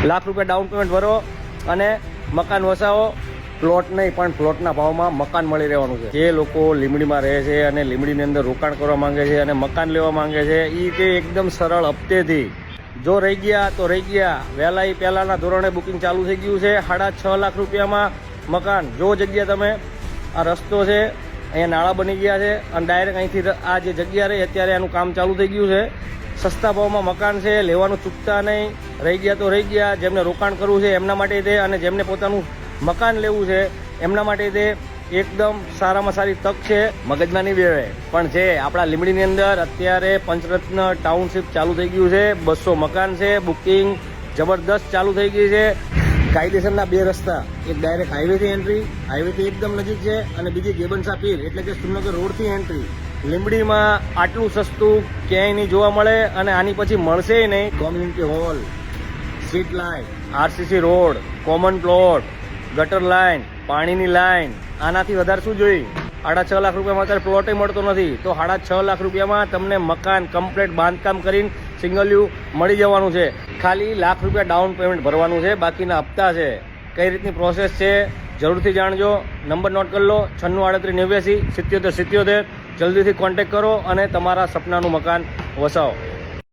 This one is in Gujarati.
લાખ રૂપિયા ડાઉન પેમેન્ટ ભરો અને મકાન વસાવો. પ્લોટ નહીં પણ પ્લોટના ભાવમાં મકાન મળી રહેવાનું છે. જે લોકો લીંબડીમાં રહે છે અને લીંબડીની અંદર રોકાણ કરવા માંગે છે અને મકાન લેવા માંગે છે એ તે એકદમ સરળ હપ્તેથી જો રહી ગયા તો રહી ગયા. વહેલા પહેલાના ધોરણે બુકિંગ ચાલુ થઈ ગયું છે. 6.5 લાખ રૂપિયામાં મકાન. જો જગ્યા તમે આ રસ્તો છે અહીંયા નાળા બની ગયા છે અને ડાયરેક્ટ અહીંથી આ જે જગ્યા રહી અત્યારે એનું કામ ચાલુ થઈ ગયું છે. સસ્તા ભાવમાં મકાન છે. લેવાનું ચૂકતા નહીં. રહી ગયા તો રહી ગયા. જેમને રોકાણ કરવું છે એમના માટે તે અને જેમને પોતાનું મકાન લેવું છે એમના માટે તે એકદમ સારામાં સારી તક છે. મગજમાં નહીં બેવે પણ છે. આપણા લીંબડીની અંદર અત્યારે પંચરત્ન ટાઉનશીપ ચાલુ થઈ ગયું છે. 200 મકાન છે. બુકિંગ જબરદસ્ત ચાલુ થઈ ગઈ છે. કાયદેસરના 2 રસ્તા, એક ડાયરેક્ટ હાઈવેથી એન્ટ્રી, હાઈવેથી એકદમ નજીક છે, અને બીજી ગેબનસા પીર એટલે કે સુરનગર રોડથી એન્ટ્રી. લીંબડીમાં આટલું સસ્તું ક્યાંય નહીં જોવા મળે અને આની પછી મળશે નહીં. Community hall, street light, RCC road, common plot, gutter line, પાણીની લાઇન, આનાથી વધારે શું જોઈ? 6.5 લાખ રૂપિયામાં અત્યારે પ્લોટે મળતો નથી. તો 6.5 લાખ રૂપિયામાં તમને મકાન કમ્પ્લીટ બાંધકામ કરીને સિંગલ યુ મળી જવાનું છે. ખાલી ₹1 લાખ ડાઉન પેમેન્ટ ભરવાનું છે. બાકીના હપ્તા છે. કઈ રીતની પ્રોસેસ છે જરૂરથી જાણજો. નંબર નોટ કરી લો: 963889 7777. જલ્દીથી કોન્ટેક્ટ કરો અને તમારા સપનાનું મકાન વસાવો.